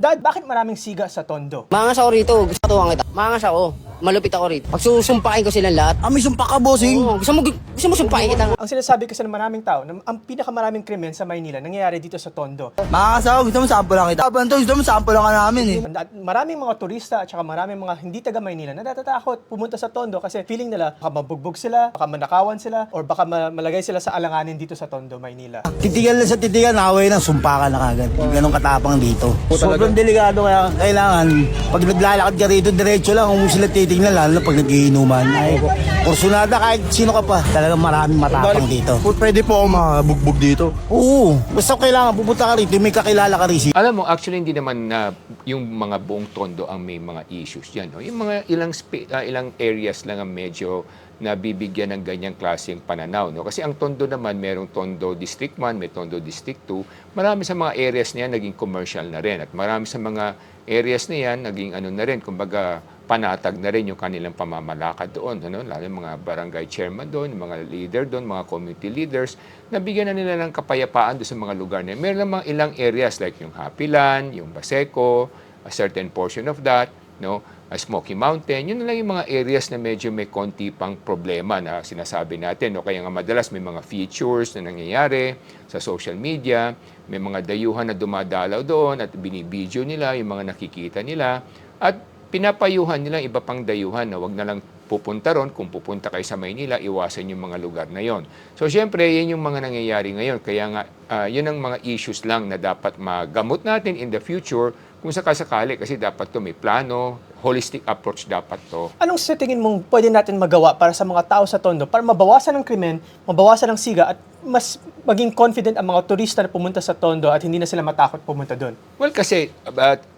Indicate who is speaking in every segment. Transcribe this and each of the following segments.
Speaker 1: Dad, bakit maraming siga sa Tondo?
Speaker 2: Mangas ako rito. Gusto katuwang kita. Mangas ako. Malupit ako rito. Pagsusumpakin ko silang lahat.
Speaker 3: May sumpa ka, bossing.
Speaker 2: Oo, gusto mo sumpakin kita nga.
Speaker 1: Ang sinasabi kasi ng maraming tao, na ang pinakamaraming krimen sa Maynila nangyayari dito sa Tondo.
Speaker 3: Makakasawa, gusto mo sample lang kita. Abanto, gusto mo sample lang ka namin eh.
Speaker 1: At maraming mga turista at saka maraming mga hindi taga Maynila na natatakot pumunta sa Tondo kasi feeling nila baka mabugbog sila, baka manakawan sila, or baka malagay sila sa alanganin dito sa Tondo, Maynila.
Speaker 3: Titigan lang sa titigan, away ng sumpa ka na kagad. Ganong katapang dito. Sobrang delikado kaya kailangan, pag naglalakad ka rito, diretso lang, kung sila titignan, lalo na pag nagiinuman. Ay, kursunada kahit sino ka pa. Talagang maraming matapang dito.
Speaker 4: Pwede po ako mabugbog dito.
Speaker 3: Oo, basta kailangan pupunta ka rito, may kakilala ka rin.
Speaker 5: Alam mo, actually hindi naman na yung mga buong Tondo ang may mga issues yan. No? Yung mga ilang areas lang ang medyo nabibigyan ng ganyang klaseng pananaw. No? Kasi ang Tondo naman, merong Tondo District 1, may Tondo District 2. Marami sa mga areas na yan naging commercial na rin. At marami sa mga areas na yan naging ano na rin, kumbaga panatag na rin yung kanilang pamamalakad doon. Ano? Lalo yung mga barangay chairman doon, yung mga leader doon, mga community leaders, nabigyan na nila ng kapayapaan doon sa mga lugar na yan. Meron lang mga ilang areas like yung Happyland, yung Baseco, a certain portion of that, no? Smoky Mountain, yun na lang yung mga areas na medyo may konti pang problema na sinasabi natin. No? Kaya nga madalas may mga features na nangyayari sa social media, may mga dayuhan na dumadalaw doon at binibideo nila yung mga nakikita nila at pinapayuhan nila iba pang dayuhan na wag na lang pupunta ron. Kung pupunta kayo sa Maynila, iwasan yung mga lugar na yon. So, syempre, yan yung mga nangyayari ngayon. Kaya nga, yun ang mga issues lang na dapat magamot natin in the future kung sakasakali. Kasi dapat to may plano, holistic approach dapat to.
Speaker 1: Anong sa tingin mong pwede natin magawa para sa mga tao sa Tondo para mabawasan ang krimen, mabawasan ang siga at mas maging confident ang mga turista na pumunta sa Tondo at hindi na sila matakot pumunta doon?
Speaker 5: Well, kasi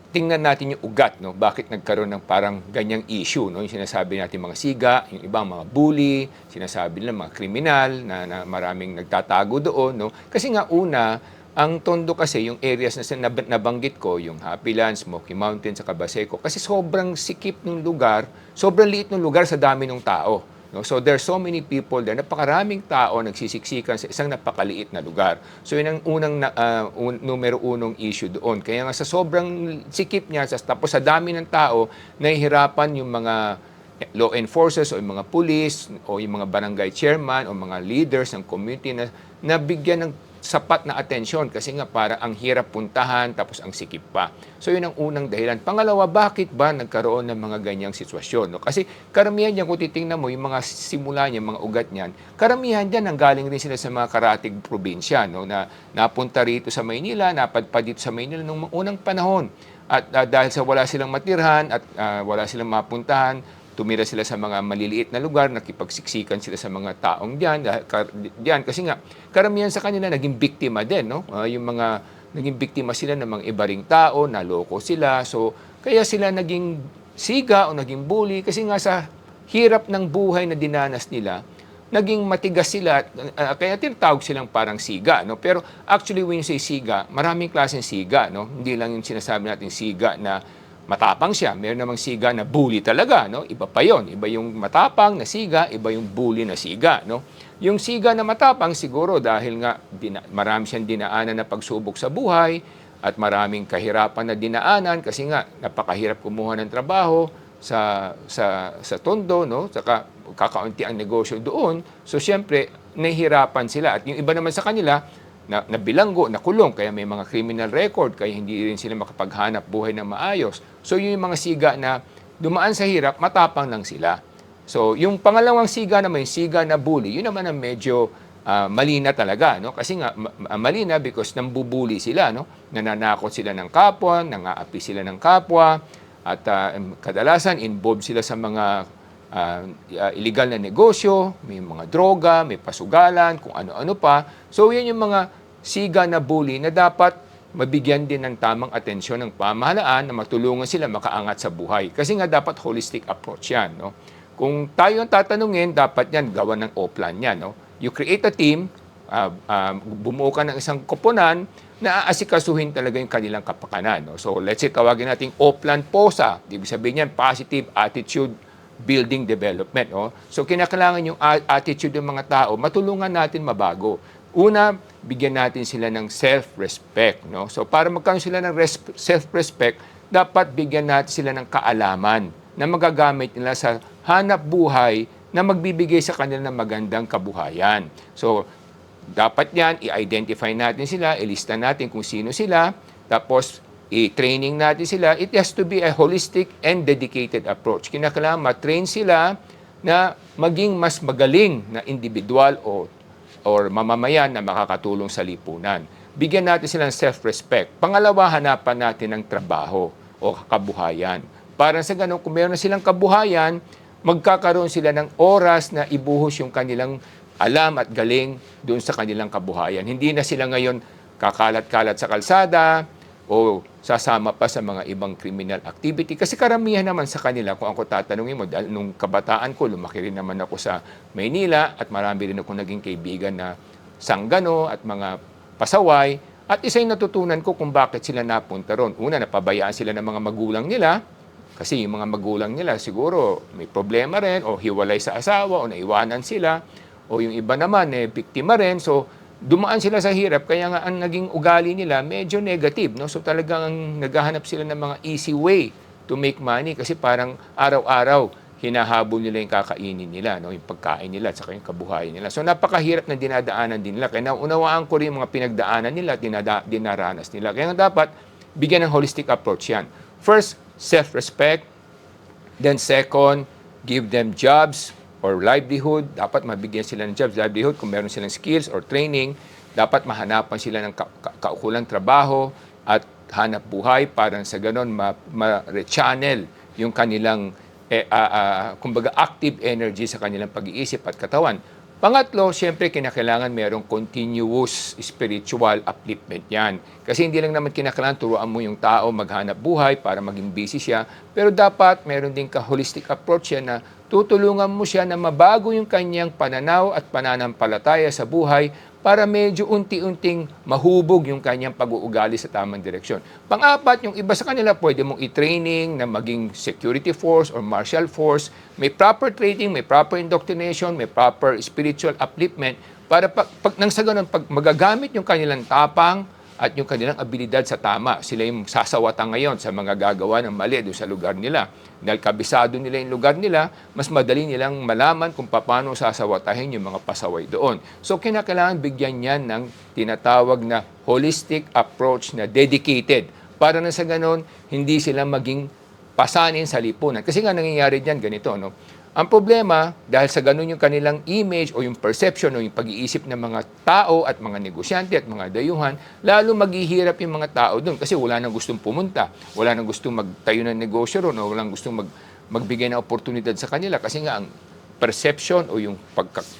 Speaker 5: tingnan natin yung ugat, no? Bakit nagkaroon ng parang ganyang issue, no? Yung sinasabi natin mga siga, yung ibang mga bully, sinasabi nila mga kriminal na maraming nagtatago doon, no? Kasi nga una, ang Tondo kasi, yung areas na nabanggit ko, yung Happyland, Smoky Mountain, sa Baseco, kasi sobrang sikip ng lugar, sobrang liit ng lugar sa dami ng tao. No? So there's so many people there, napakaraming tao nagsisiksikan sa isang napakaliit na lugar. So yun ang unang numero unong issue doon. Kaya nga sa sobrang sikip niya, tapos sa dami ng tao, nahihirapan yung mga law enforcers o yung mga police o yung mga barangay chairman o mga leaders ng community na nabigyan ng sapat na atensyon kasi nga para ang hirap puntahan tapos ang sikip pa. So yun ang unang dahilan. Pangalawa, bakit ba nagkaroon ng mga ganyang sitwasyon? No? Kasi karamihan niyan, kung titingnan mo, yung mga simula niya, mga ugat niyan, karamihan diyan nanggaling rin sila sa mga karatig probinsya, no? Na napunta rito sa Maynila, napadpad dito sa Maynila nung unang panahon. At dahil sa wala silang matirhan at wala silang mapuntahan, tumira sila sa mga maliliit na lugar, nakipagsiksikan sila sa mga taong diyan kasi nga karamihan sa kanila naging biktima din, no? Yung mga naging biktima sila ng mga ibaring tao, naloko sila. So kaya sila naging siga o naging bully kasi nga sa hirap ng buhay na dinanas nila, naging matigas sila, kaya tinatawag silang parang siga, no? Pero actually when you say siga, maraming klaseng siga, no? Hindi lang yung sinasabi natin siga na matapang siya. Meron namang siga na bully talaga, no? Iba pa yon. Iba yung matapang na siga, iba yung bully na siga, no? Yung siga na matapang siguro dahil nga marami siyang dinaanan na pagsubok sa buhay at maraming kahirapan na dinaanan kasi nga napakahirap kumuha ng trabaho sa Tondo, no? Saka kakaunti ang negosyo doon. So siyempre, nahihirapan sila at yung iba naman sa kanila na bilanggo, nakulong, kaya may mga criminal record, kaya hindi rin sila makapaghanap buhay na maayos. So yung mga siga na dumaan sa hirap, matapang lang sila. So yung pangalawang siga naman, yung siga na bully, yun naman ang medyo mali na talaga, no? Kasi nga mali na because nambubuli sila, no? Nananakot sila ng kapwa, nangaapi sila ng kapwa, at kadalasan involved sila sa mga illegal na negosyo, may mga droga, may pasugalan, kung ano-ano pa. So yan yung mga siga na bully na dapat mabigyan din ng tamang atensyon ng pamahalaan na matulungan sila makaangat sa buhay. Kasi nga dapat holistic approach yan, no? Kung tayo ang tatanungin, dapat yan gawa ng O-plan yan, no? You create a team, bumuo ka ng isang koponan na aasikasuhin talaga yung kanilang kapakanan, no? So let's say tawagin natin O-plan POSA. Ibig sabihin yan, positive attitude building development. No? So kinakailangan yung attitude ng mga tao, matulungan natin mabago. Una, bigyan natin sila ng self-respect. No? So para magkaroon sila ng self-respect, dapat bigyan natin sila ng kaalaman na magagamit nila sa hanap buhay na magbibigay sa kanila ng magandang kabuhayan. So dapat yan, i-identify natin sila, ilista natin kung sino sila, tapos i-training natin sila. It has to be a holistic and dedicated approach. Kinakailangan ma-train sila na maging mas magaling na individual or mamamayan na makakatulong sa lipunan. Bigyan natin sila ng self-respect. Pangalawa, hanapan natin ng trabaho o kabuhayan. Para sa ganun, kung meron na silang kabuhayan, magkakaroon sila ng oras na ibuhos yung kanilang alam at galing doon sa kanilang kabuhayan. Hindi na sila ngayon kakalat-kalat sa kalsada o sasama pa sa mga ibang criminal activity. Kasi karamihan naman sa kanila, kung ako tatanungin mo, dahil nung kabataan ko, lumaki rin naman ako sa Maynila at marami rin ako naging kaibigan na sanggano at mga pasaway. At isa yung natutunan ko kung bakit sila napunta ron. Una, napabayaan sila ng mga magulang nila. Kasi yung mga magulang nila siguro may problema rin o hiwalay sa asawa o naiwanan sila. O yung iba naman, biktima rin. So, dumaan sila sa hirap, kaya nga ang naging ugali nila medyo negative. No? So talagang naghahanap sila ng mga easy way to make money kasi parang araw-araw hinahabol nila yung kakainin nila, no? Yung pagkain nila at saka yung kabuhayan nila. So napakahirap na dinadaanan din nila. Kaya naunawaan ko rin yung mga pinagdaanan nila at dinaranas nila. Kaya nga dapat bigyan ng holistic approach yan. First, self-respect. Then second, give them jobs or livelihood, dapat mabigyan sila ng jobs, livelihood, kung meron silang skills or training, dapat mahanapan sila ng kaukulang trabaho at hanap buhay para sa ganon ma-rechannel yung kanilang kumbaga active energy sa kanilang pag-iisip at katawan. Pangatlo, siyempre kinakailangan merong continuous spiritual upliftment yan. Kasi hindi lang naman kinakailangan turuan mo yung tao maghanap buhay para maging busy siya, pero dapat meron din ka holistic approach yan na tutulungan mo siya na mabago yung kanyang pananaw at pananampalataya sa buhay para medyo unti-unting mahubog yung kanyang pag-uugali sa tamang direksyon. Pang-apat, yung iba sa kanila pwede mong i-training na maging security force or martial force. May proper training, may proper indoctrination, may proper spiritual upliftment para nang sa ganun, pag magagamit yung kanilang tapang at yung kanilang abilidad sa tama, sila yung sasawatan ngayon sa mga gagawa ng mali doon sa lugar nila. Dahil kabisado nila yung lugar nila, mas madali nilang malaman kung paano sasawatahin yung mga pasaway doon. So, kinakailangan bigyan yan ng tinatawag na holistic approach na dedicated para na sa ganon, hindi sila maging pasanin sa lipunan. Kasi nga nangyayari dyan ganito, no? Ang problema, dahil sa ganun yung kanilang image o yung perception o yung pag-iisip ng mga tao at mga negosyante at mga dayuhan, lalo maghihirap yung mga tao doon kasi wala nang gustong pumunta, wala nang gustong magtayo ng negosyo ron, o wala nang gustong magbigay ng oportunidad sa kanila kasi nga ang perception o yung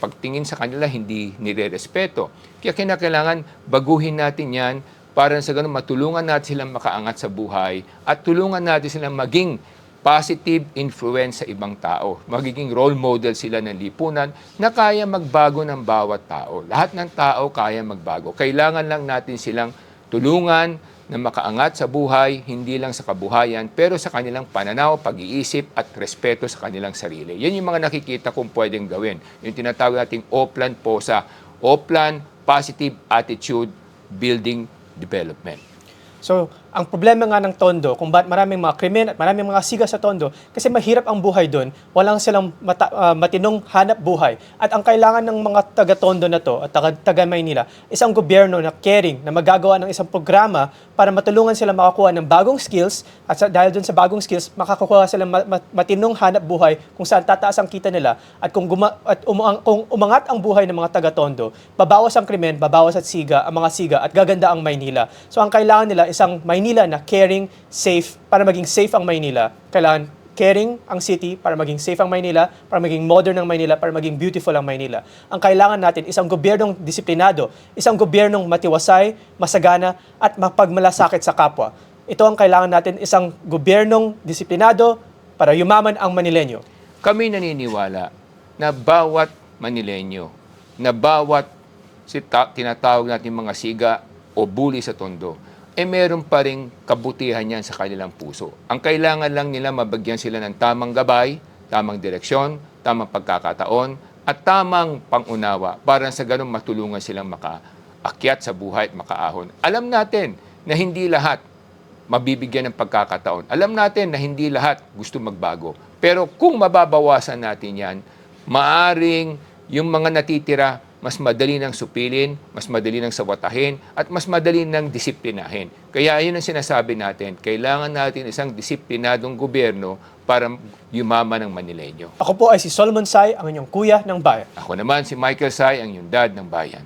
Speaker 5: pagtingin sa kanila hindi nire-respeto. Kaya kinakailangan baguhin natin yan para sa ganun matulungan natin silang makaangat sa buhay at tulungan natin silang maging positive influence sa ibang tao. Magiging role model sila ng lipunan na kaya magbago ng bawat tao. Lahat ng tao kaya magbago. Kailangan lang natin silang tulungan na makaangat sa buhay, hindi lang sa kabuhayan, pero sa kanilang pananaw, pag-iisip at respeto sa kanilang sarili. Yan yung mga nakikita kong pwedeng gawin. Yung tinatawag nating OPLAN POSA, OPLAN Positive Attitude Building Development.
Speaker 1: So, ang problema nga ng Tondo, kung ba't maraming mga krimen at maraming mga siga sa Tondo, kasi mahirap ang buhay doon, walang silang matinong hanap buhay. At ang kailangan ng mga taga-Tondo na to, at taga-Maynila, isang gobyerno na caring, na magagawa ng isang programa para matulungan sila makakuha ng bagong skills, at dahil doon sa bagong skills, makakuha sila matinong hanap buhay kung saan tataas ang kita nila, at kung umangat ang buhay ng mga taga-Tondo, babawas ang krimen, babawas at siga, ang mga siga, at gaganda ang Maynila. So, ang kailangan nila, isang Maynila na caring, safe, para maging safe ang Maynila. Kailangan caring ang city para maging safe ang Maynila, para maging modern ang Maynila, para maging beautiful ang Maynila. Ang kailangan natin, isang gobyernong disiplinado, isang gobyernong matiwasay, masagana, at mapagmalasakit sa kapwa. Ito ang kailangan natin, isang gobyernong disiplinado para yumaman ang Manilenyo.
Speaker 5: Kami naniniwala na bawat Manilenyo, na bawat tinatawag natin mga siga o bully sa Tondo, meron pa ring kabutihan yan sa kanilang puso. Ang kailangan lang nila mabagyan sila ng tamang gabay, tamang direksyon, tamang pagkakataon, at tamang pangunawa para sa ganun matulungan silang makaakyat sa buhay at makaahon. Alam natin na hindi lahat mabibigyan ng pagkakataon. Alam natin na hindi lahat gusto magbago. Pero kung mababawasan natin yan, maaring yung mga natitira, mas madali nang supilin, mas madali nang sawatahin, at mas madali nang disiplinahin. Kaya yun ang sinasabi natin, kailangan natin isang disiplinadong gobyerno para yumaman ang Manileño.
Speaker 1: Ako po ay si Solomon Sai, ang inyong kuya ng bayan.
Speaker 5: Ako naman si Michael Sai, ang iyong dad ng bayan.